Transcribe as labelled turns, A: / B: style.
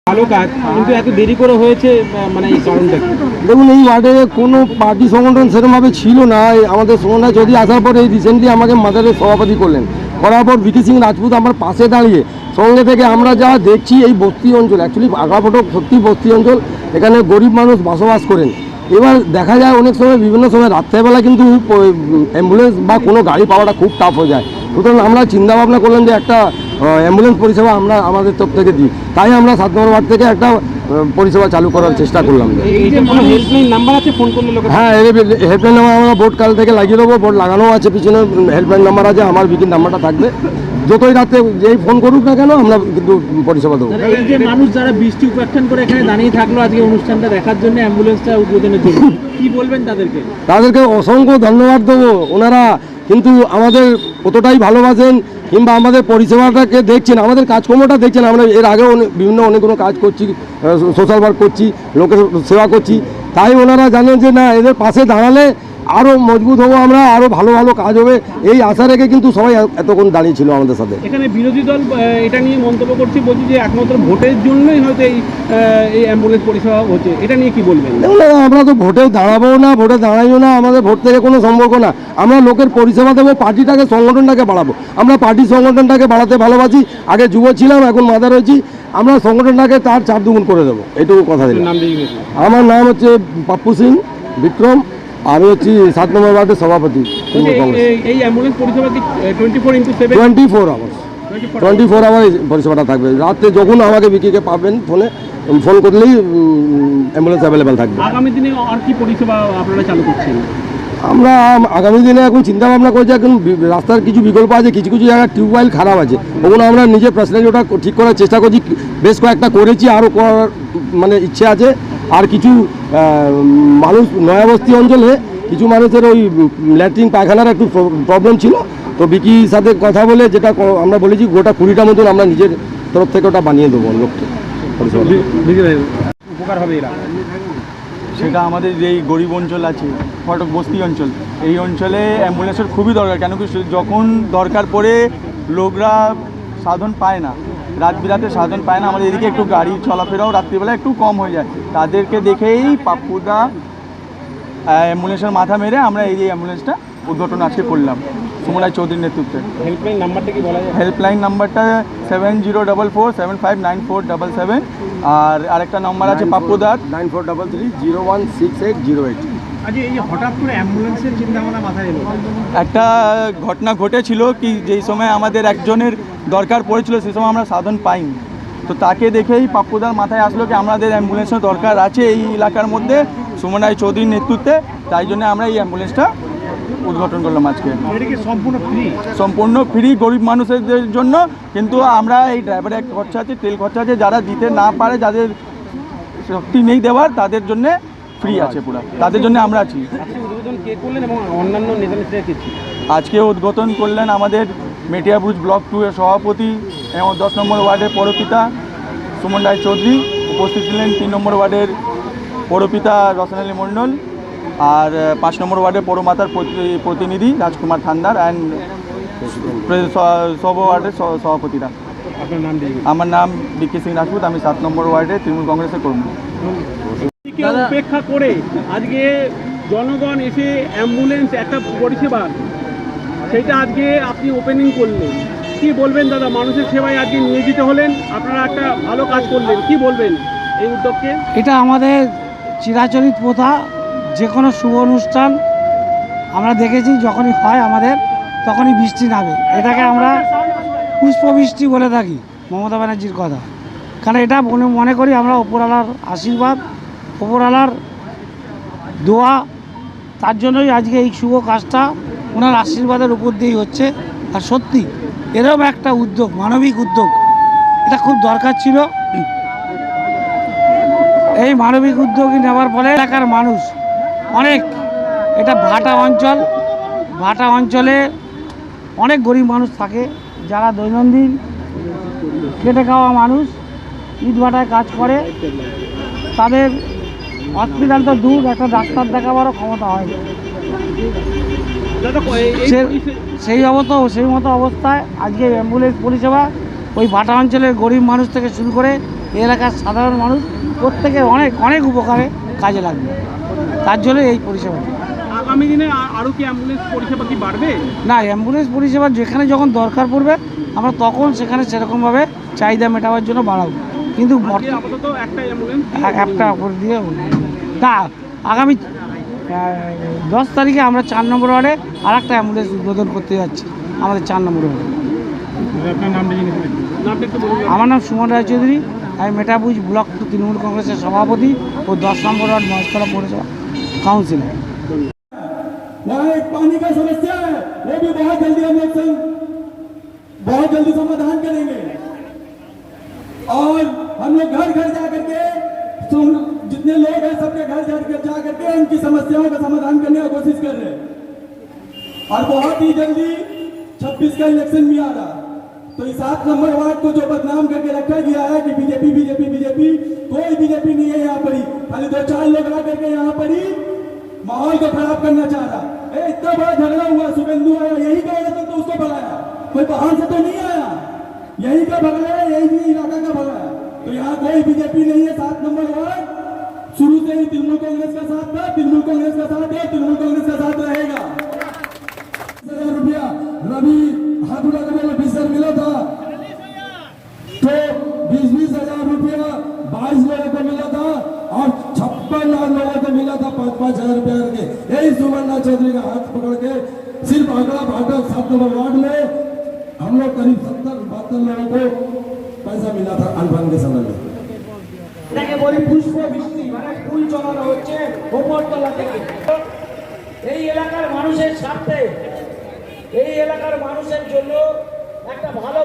A: ভালো কাজ, কিন্তু এত দেরি করে হয়েছে, মানে এই কারণটা কি?
B: দেখুন, এই ওয়ার্ডে কোনো পার্টি সংগঠন সেরকমভাবে ছিল না। আমাদের সোমনাথ চৌধুরী আসার পরে এই রিসেন্টলি আমাকে মাদারের সভাপতি করলেন, করার পর ভিকি সিং রাজপুত আমার পাশে দাঁড়িয়ে সঙ্গে থেকে আমরা যা দেখছি এই বস্তি অঞ্চল, অ্যাকচুয়ালি আগাফোটো সত্যি বস্তি অঞ্চল, এখানে গরিব মানুষ বসবাস করেন। এবার দেখা যায় অনেক সময় বিভিন্ন সময় রাত্রেবেলা কিন্তু অ্যাম্বুলেন্স বা কোনো গাড়ি পাওয়াটা খুব টাফ হয়ে যায়। সুতরাং আমরা চিন্তা ভাবনা করলাম যে একটা অ্যাম্বুলেন্স পরিষেবা আমরা আমাদের তরফ থেকে দিই, তাই আমরা 7 নম্বর ওয়ার্ড থেকে একটা পরিষেবা চালু করার চেষ্টা করলাম।
A: হেল্পলাইন নাম্বার আছে, ফোন করলে লোক?
B: হ্যাঁ, হেল্পলাইন নাম্বার আমরা বোর্ড কাল থেকে লাগিয়ে দেবো, বোর্ড লাগানো আছে, পিছনে হেল্পলাইন নাম্বার আছে, আমার বিকির নাম্বারটা থাকবে। যতই রাতে যেই ফোন করুক না কেন আমরা কিন্তু পরিষেবা দেবো।
A: এই যে মানুষ যারা বৃষ্টি উপাখ্যান করে এখানে দাঁড়িয়ে থাকলো আজকে অনুষ্ঠানটা দেখার জন্য, অ্যাম্বুলেন্সটা উদ্বোধনের জন্য, কি বলবেন তাদেরকে?
B: অসংখ্য ধন্যবাদ দেবো। ওনারা কিন্তু আমাদের কতটাই ভালোবাসেন, কিংবা আমাদের পরিষেবাটাকে দেখছেন, আমাদের কাজকর্মটা দেখছেন। আমরা এর আগেও বিভিন্ন অনেকগুলো কাজ করছি, সোশ্যাল ওয়ার্ক করছি, লোকের সেবা করছি, তাই ওনারা জানেন যে না, এদের পাশে দাঁড়ালে আরও মজবুত হবো আমরা, আরও ভালো ভালো কাজ হবে, এই আশা রেখে কিন্তু সবাই এতক্ষণ দাঁড়িয়েছিল আমাদের সাথে।
A: এখানে বিরোধী দল এটা নিয়ে মন্তব্য করছি, বলছি যে একমাত্র ভোটের জন্যই হয়তো এই অ্যাম্বুলেন্স পরিষেবা হচ্ছে, এটা নিয়ে কি বলবেন?
B: দেখুন, আমরা তো ভোটে দাঁড়াবো না, ভোটে দাঁড়াইও না, আমাদের ভোট থেকে কোনো সম্পর্ক না। আমরা লোকের পরিষেবা দেবো, পার্টিটাকে সংগঠনটাকে বাড়াবো। আমরা পার্টি সংগঠনটাকে বাড়াতে ভালোবাসি, আগে যুব ছিলাম, এখন মাদার হয়েছি, আমরা সংগঠনটাকে তার 4 গুণ করে দেবো, এটুকু কথা দিলাম। আমার নাম হচ্ছে পাপ্পু সিং বিক্রম, আমি হচ্ছি 7 নম্বর ওয়ার্ডের সভাপতি।
A: এই অ্যাম্বুলেন্স পরিষেবা কি 24x7?
B: 24 আওয়ার পরিষেবাটা থাকবে। রাতে যখন আমাকে বিকিকে পাবেন ফোন করলেই অ্যাম্বুলেন্স অ্যাভেলেবেল থাকবে।
A: আগামী দিনে আর কি পরিষেবা আপনারা চালু করছেন?
B: আমরা আগামী দিনে এখন চিন্তা ভাবনা করছি, এখন রাস্তার কিছু বিকল্প আছে, কিছু কিছু জায়গায় টিউবওয়েল খারাপ আছে, ওগুলো আমরা নিজে পার্সোনালি ওটা ঠিক করার চেষ্টা করছি। বেশ কয়েকটা করেছি, আরও করার মানে ইচ্ছে আছে। আর কিছু মানুষ নয়াবস্তি অঞ্চলে কিছু মানুষের ওই ল্যাট্রিন পায়খানার একটু প্রবলেম ছিল, তো বিকির সাথে কথা বলে যেটা আমরা বলেছি গোটা 20টা মতন আমরা নিজের তরফ থেকে ওটা বানিয়ে দেবো লোককে।
A: উপকার হবে এরা,
C: সেটা আমাদের যেই গরিব অঞ্চল আছে, ফটক বস্তি অঞ্চল, এই অঞ্চলে অ্যাম্বুলেন্সের খুবই দরকার। কেন কি যখন দরকার পড়ে লোকরা সাধন পায় না, রাত বিরাতে সাধন পায় না, আমাদের এদিকে একটু গাড়ি চলাফেরাও রাত্রিবেলা একটু কম হয়ে যায়, তাদেরকে দেখেই পাপ্পুদা অ্যাম্বুলেন্সের মাথা মেরে আমরা এই যে অ্যাম্বুলেন্সটা উদ্ঘাটন আজকে করলাম সুমনাথ চৌধুরীর নেতৃত্বে।
A: হেল্পলাইন নাম্বারটা কি বলা যায়?
C: হেল্পলাইন নাম্বারটা 7044759477, আর আরেকটা নাম্বার আছে পাপ্পুদার
B: 9433016808।
A: আচ্ছা, এই যে হঠাৎ করে অ্যাম্বুলেন্সের চিন্তাভাবনা মাথায় এলো,
C: একটা ঘটনা ঘটেছিল কি, যেই সময় আমাদের একজনের দরকার পড়েছিল সেই সময় আমরা সাধন পাইনি, তো তাকে দেখেই পাপ্পুদার মাথায় আসলো কি আমাদের অ্যাম্বুলেন্সের দরকার আছে এই এলাকার মধ্যে সুমনাথ চৌধুরীর নেতৃত্বে, তাই জন্য আমরা এই অ্যাম্বুলেন্সটা উদ্ঘাটন করলাম আজকে। সম্পূর্ণ ফ্রি গরিব মানুষদের জন্য, কিন্তু আমরা এই ড্রাইভারের একটা খরচা আছে, তেল খরচা আছে, যারা দিতে না পারে, যাদের শক্তি নেই দেওয়ার, তাদের জন্য ফ্রি আছে পুরো, তাদের জন্য আমরা আছি। আজকে উদ্বোধন করলেন আমাদের মেটিয়াবুজ ব্লক 2 এর সভাপতি এবং 10 নম্বর ওয়ার্ডের পৌরপিতা সুমন রায় চৌধুরী, উপস্থিত ছিলেন 3 নম্বর ওয়ার্ডের পৌরপিতা রসন আলী মণ্ডল, আর 5 নম্বর ওয়ার্ডের পৌরমাতার প্রতিনিধি রাজকুমার থান্দার, অ্যান্ড সব ওয়ার্ডের সভাপতিরা। আমার নাম ভিকি সিং রাজপুত, আমি 7 নম্বর ওয়ার্ডে তৃণমূল কংগ্রেসের কর্মী।
A: উপেক্ষা করে আজকে জনগণ এসে অ্যাম্বুলেন্স একটা পরিষেবা, সেটা আজকে আপনি ওপেনিং করলেন, কি বলবেন দাদা? মানুষের সেবায় আজকে নিয়োজিত হলেন, আপনারা একটা ভালো কাজ করলেন, কি বলবেন এই উদ্যোগকে?
D: এটা আমাদের চিরাচরিত প্রথা, যে কোনো শুভ অনুষ্ঠান আমরা দেখেছি যখনই হয় আমাদের তখনই বৃষ্টি নামে, এটাকে আমরা পুষ্পবৃষ্টি বলে থাকি, মমতা ব্যানার্জির কথা। কারণ এটা মনে করি আমরা ওপরওয়ালার আশীর্বাদ, ওপরওয়ালার দোয়া, তার জন্যই আজকে এই শুভ কাজটা ওনার আশীর্বাদের উপর দিয়েই হচ্ছে। আর সত্যি এরকম একটা উদ্যোগ, মানবিক উদ্যোগ, এটা খুব দরকার ছিল। এই মানবিক উদ্যোগী নেওয়ার ফলে এলাকার মানুষ অনেক, এটা ভাটা অঞ্চলে অনেক গরিব মানুষ থাকে, যারা দৈনন্দিন খেটে খাওয়া মানুষ, ইট ভাটায় কাজ করে, তাদের হসপিটাল তো দূর, একটা ডাক্তার দেখাবারও ক্ষমতা হয় না। সেই মতো অবস্থায় আজকে অ্যাম্বুলেন্স পরিষেবা ওই ভাটা অঞ্চলের গরিব মানুষ থেকে শুরু করে এই এলাকার সাধারণ মানুষ প্রত্যেকের অনেক অনেক উপকারে কাজে লাগবে, তার জন্য এই পরিষেবাটি।
A: আগামী দিনে আরও কি অ্যাম্বুলেন্স পরিষেবা কি বাড়বে?
D: না, অ্যাম্বুলেন্স পরিষেবা যেখানে যখন দরকার পড়বে আমরা তখন সেখানে সেরকমভাবে চাহিদা মেটাবার জন্য বাড়াবো, কিন্তু
A: আজকে আপাতত একটাই অ্যাম্বুলেন্স।
D: একটা করে দিয়ে তা আগামী 10 তারিখে আমরা 4 নম্বর ওয়ার্ডে আর একটা অ্যাম্বুলেন্স উদ্বোধন করতে যাচ্ছি আমাদের 4 নম্বর ওয়ার্ডে।
A: আপনার নামটা একটু বলুন।
D: আমার নাম সুমন রায়চৌধুরী, আমি মেটাবুজ ব্লক তৃণমূল কংগ্রেসের সভাপতি ও 10 নম্বর ওয়ার্ড মহেশতলা পৌরসভা কাউন্সিলর।
E: वहाँ एक पानी का समस्या है, वो भी बहुत जल्दी हम लोग बहुत जल्दी समाधान करेंगे। और हम लोग घर घर जा करके जितने लोग हैं सबके घर जा करके उनकी समस्याओं का समाधान करने की कोशिश कर रहे हैं। और बहुत ही जल्दी 26 का इलेक्शन भी आ रहा है, तो इस 7 नंबर वार्ड को जो बदनाम करके रखा गया है कि बीजेपी बीजेपी बीजेपी, कोई बीजेपी नहीं है यहाँ पर ही, खाली 2-4 लोग आ करके यहाँ पर ही माहौल को खराब करना चाह रहा। इतना बड़ा झगड़ा हुआ, शुभेंदु आया, यही का वजह से तो उसको भगाया, कोई बाहर से तो नहीं आया, यही का भगाया, यही भी इलाका का भगाया। तो यहाँ कोई बीजेपी नहीं है। 7 नंबर वार्ड शुरू से ही तृणमूल कांग्रेस का साथ था, तृणमूल कांग्रेस का साथ है, तृणमूल कांग्रेस का साथ रहेगा। 10,000 रुपया रवि हाथुड़ा का 20,000 मिला था, तो 20,000 रुपया 22 लोगों को मिला था और 56 लोगों को मिला था 5,000 रुपया करके। यही सुमन चौधरी का हाथ पकड़ के सिर्फ आंकड़ा फाटक 7 नंबर वार्ड में हम लोग करीब 70-72 लोगों को पैसा मिला था अनफान के समय में।
D: এটাকে বলি পুষ্প বৃষ্টি, মানে ফুল চড়ানো হচ্ছে ওপরতলা থেকে। এই এলাকার মানুষের স্বার্থে, এই এলাকার মানুষের জন্য একটা ভালো